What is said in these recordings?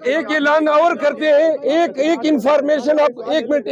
ایک اعلان اور کرتے ہیں، ایک انفارمیشن آپ ایک منٹ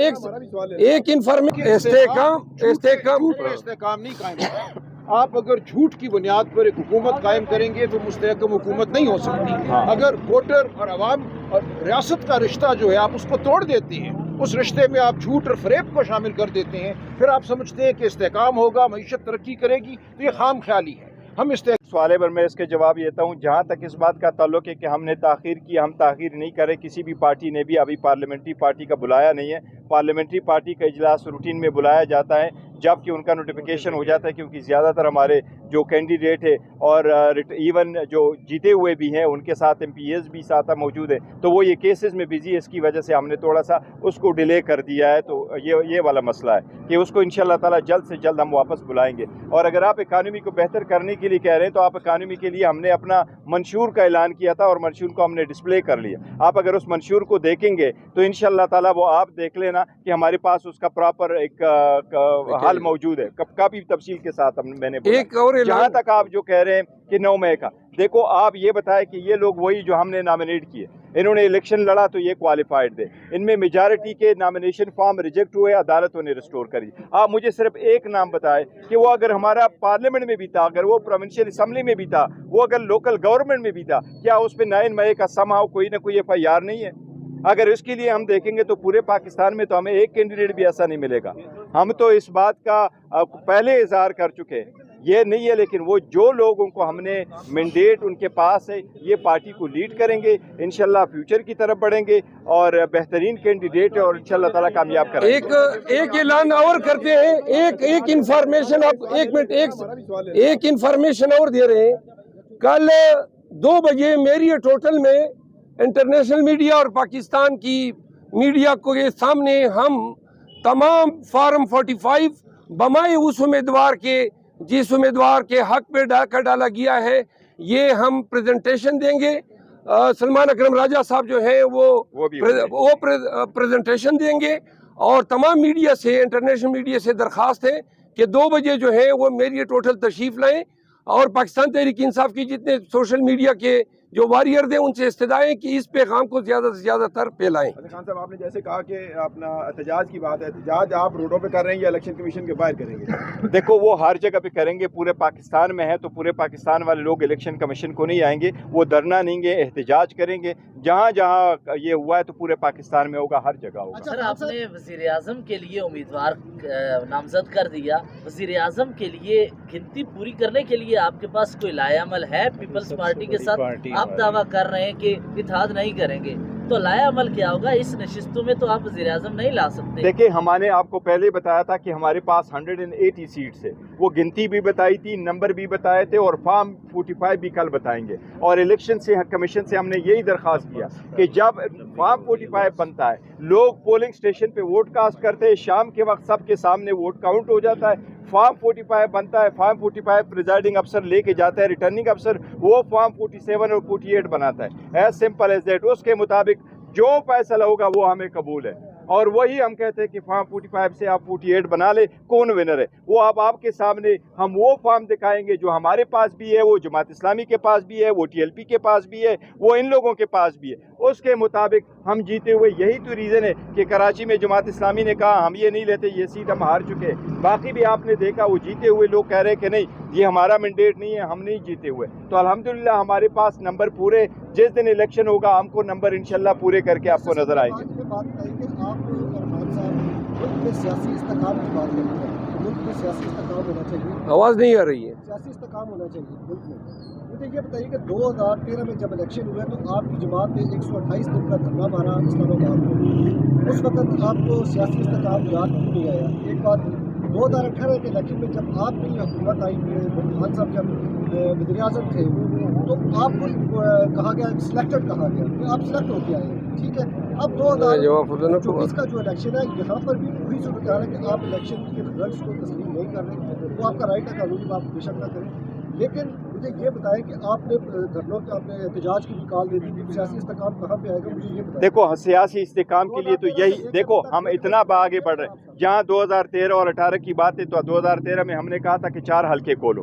ایک انفارمیشن استحکام نہیں قائم ہوگا۔ آپ اگر جھوٹ کی بنیاد پر ایک حکومت قائم کریں گے تو مستحکم حکومت نہیں ہو سکتی۔ اگر ووٹر اور عوام اور ریاست کا رشتہ جو ہے آپ اس کو توڑ دیتے ہیں، اس رشتے میں آپ جھوٹ اور فریب کو شامل کر دیتے ہیں، پھر آپ سمجھتے ہیں کہ استحکام ہوگا، معیشت ترقی کرے گی، تو یہ خام خیالی ہے۔ ہم سوال پر میں اس کے جواب دیتا ہوں، جہاں تک اس بات کا تعلق ہے کہ ہم نے تاخیر کی، ہم تاخیر نہیں کرے۔ کسی بھی پارٹی نے بھی ابھی پارلیمنٹری پارٹی کا بلایا نہیں ہے۔ پارلیمنٹری پارٹی کا اجلاس روٹین میں بلایا جاتا ہے جب کہ ان کا نوٹیفیکیشن ہو جاتا ہے، کیونکہ زیادہ تر ہمارے جو کینڈیڈیٹ ہے اور ایون جو جیتے ہوئے بھی ہیں ان کے ساتھ ایم پی ایز بھی ساتھ موجود ہیں، تو وہ یہ کیسز میں بزی ہے، اس کی وجہ سے ہم نے تھوڑا سا اس کو ڈیلے کر دیا ہے۔ تو یہ والا مسئلہ ہے کہ اس کو انشاءاللہ تعالی جلد سے جلد ہم واپس بلائیں گے۔ اور اگر آپ اکانومی کو بہتر کرنے کے لیے کہہ رہے ہیں تو آپ اکانومی کے لیے ہم نے اپنا منشور کا اعلان کیا تھا اور منشور کو ہم نے ڈسپلے کر لیا۔ آپ اگر اس منشور کو دیکھیں گے تو انشاءاللہ تعالی وہ آپ دیکھ لینا کہ ہمارے پاس اس کا پراپر ایک حل موجود ہے، کافی تفصیل کے ساتھ میں نے بولا۔ جہاں تک آپ جو کہہ رہے ہیں کہ 9 مئی کا، دیکھو آپ یہ بتائیں کہ یہ لوگ وہی جو ہم نے نامنیٹ کیے، انہوں نے الیکشن لڑا تو یہ کوالیفائڈ تھے، ان میں میجارٹی کے نامنیشن فارم ریجیکٹ ہوئے، عدالتوں نے ریسٹور کری۔ آپ مجھے صرف ایک نام بتائے کہ وہ اگر ہمارا پارلیمنٹ میں بھی تھا، اگر وہ پروونشل اسمبلی میں بھی تھا، وہ اگر لوکل گورنمنٹ میں بھی تھا، کیا اس پہ 9 مئی کا سمہاؤ کوئی نہ کوئی FIR نہیں ہے؟ اگر اس کے لیے ہم دیکھیں گے تو پورے پاکستان میں تو ہمیں ایک کینڈیڈیٹ بھی ایسا نہیں ملے گا۔ ہم تو اس بات کا پہلے اظہار کر چکے ہیں، یہ نہیں ہے، لیکن وہ جو لوگوں کو ہم نے مینڈیٹ ان کے پاس ہے، یہ پارٹی کو لیڈ کریں گے، انشاءاللہ فیوچر کی طرف بڑھیں گے اور بہترین کینڈیڈیٹ ہے اور انشاءاللہ تعالیٰ کامیاب کریں گے۔ ایک اعلان اور کرتے ہیں، ایک انفارمیشن آپ ایک منٹ ایک انفارمیشن اور دے رہے ہیں۔ کل 2 بجے میریٹ ہوٹل میں انٹرنیشنل میڈیا اور پاکستان کی میڈیا کو کے سامنے ہم تمام فارم 45 بمائے اس امیدوار کے جس امیدوار کے حق پہ ڈاکہ ڈالا گیا ہے، یہ ہم پریزنٹیشن دیں گے۔ سلمان اکرم راجہ صاحب جو ہیں وہ پریزنٹیشن دیں گے، اور تمام میڈیا سے، انٹرنیشنل میڈیا سے درخواست ہے کہ 2 بجے جو ہے وہ میریٹ ہوٹل تشریف لائیں، اور پاکستان تحریک انصاف کی جتنے سوشل میڈیا کے جو وارئر ہیں ان سے استدعائیں کہ اس پیغام کو زیادہ سے زیادہ تر پھیلائیں۔ خان صاحب، آپ نے جیسے کہا کہ اپنا احتجاج کی بات ہے، احتجاج آپ روڈوں پہ کر رہے ہیں یا الیکشن کمیشن کے باہر کریں گے؟ دیکھو وہ ہر جگہ پہ کریں گے، پورے پاکستان میں ہے تو پورے پاکستان والے لوگ الیکشن کمیشن کو نہیں آئیں گے، وہ دھرنا نہیں گے، احتجاج کریں گے۔ جہاں جہاں یہ ہوا ہے تو پورے پاکستان میں ہوگا، ہر جگہ ہوگا۔ سر، آپ نے وزیر اعظم کے لیے امیدوار نامزد کر دیا، وزیر اعظم کے لیے گنتی پوری کرنے کے لیے آپ کے پاس کوئی لائحہ عمل ہے؟ پیپلز پارٹی کے ساتھ آپ دعویٰ کر رہے ہیں کہ اتحاد نہیں کریں گے، تو لائحہ عمل کیا ہوگا؟ اس نشستوں میں تو آپ وزیر اعظم نہیں لا سکتے۔ دیکھیں، ہم نے آپ کو پہلے بتایا تھا کہ ہمارے پاس 180 سیٹس ہے، وہ گنتی بھی بتائی تھی، نمبر بھی بتائے تھے، اور فارم 45 بھی کل بتائیں گے۔ اور الیکشن سے کمیشن سے ہم نے یہی درخواست کیا کہ جب فارم 45 بنتا ہے، لوگ پولنگ سٹیشن پہ ووٹ کاسٹ کرتے ہیں، شام کے وقت سب کے سامنے ووٹ کاؤنٹ ہو جاتا ہے، فارم 45 بنتا ہے، فارم 45 پریزائڈنگ افسر لے کے جاتا ہے، ریٹرننگ افسر وہ فارم 47 اور 48 بناتا ہے، ایز سمپل ایز دیٹ۔ اس کے مطابق جو فیصلہ ہوگا وہ ہمیں قبول ہے، اور وہی ہم کہتے ہیں کہ فارم 45 سے آپ 48 بنا لے، کون ونر ہے وہ اب آپ کے سامنے ہم وہ فارم دکھائیں گے جو ہمارے پاس بھی ہے، وہ جماعت اسلامی کے پاس بھی ہے، وہ TLP کے پاس بھی ہے، وہ ان لوگوں کے پاس بھی ہے۔ اس کے مطابق ہم جیتے ہوئے، یہی تو ریزن ہے کہ کراچی میں جماعت اسلامی نے کہا ہم یہ نہیں لیتے، یہ سیٹ ہم ہار چکے ہیں۔ باقی بھی آپ نے دیکھا وہ جیتے ہوئے لوگ کہہ رہے کہ نہیں یہ ہمارا مینڈیٹ نہیں ہے، ہم نہیں جیتے ہوئے۔ تو الحمدللہ ہمارے پاس نمبر پورے، جس دن الیکشن ہوگا ہم کو نمبر انشاءاللہ پورے کر کے آپ کو نظر آئیں گے۔ بات بتائیے کہ آپ اور خان صاحب ملک میں سیاسی استحکام کی بات کرتے ہیں، ملک میں سیاسی استحکام ہونا چاہیے، آواز نہیں آ رہی ہے۔ سیاسی استحکام ہونا چاہیے ملک میں۔ مجھے یہ بتائیے کہ 2013 میں جب الیکشن ہوئے تو آپ کی جماعت نے 128 دن کا دھرنا مارا اسلام آباد میں، اس وقت آپ کو سیاسی استحکام یاد نہیں آیا؟ ایک بات 2018 کے الیکشن میں جب آپ کی حکومت آئی، خان صاحب جب وزیر اعظم تھے تو آپ کو کہا گیا، سلیکٹڈ کہا گیا کہ آپ سلیکٹ ہو کے آئے، ٹھیک ہے۔ اب 2024 کا جو الیکشن ہے یہاں پر بھی وہی صورتحال ہے کہ آپ الیکشن کے رزلٹس کو تسلیم نہیں کر رہے، وہ آپ کا رائٹ ہے، قانونی بات بے شک نہ کریں، لیکن مجھے یہ بتائیں کہ آپ نے دھرنوں کے، آپ نے احتجاج کی بھی کال دے دی تھی، سیاسی استحکام کہاں پہ آئے گا؟ مجھے یہ بتائیں۔ دیکھو سیاسی استحکام کے لیے تو یہی، دیکھو ہم اتنا آگے بڑھ رہے ہیں، جہاں 2013 اور 18 کی بات ہے تو 2013 میں ہم نے کہا تھا کہ 4 حلقے کھولو،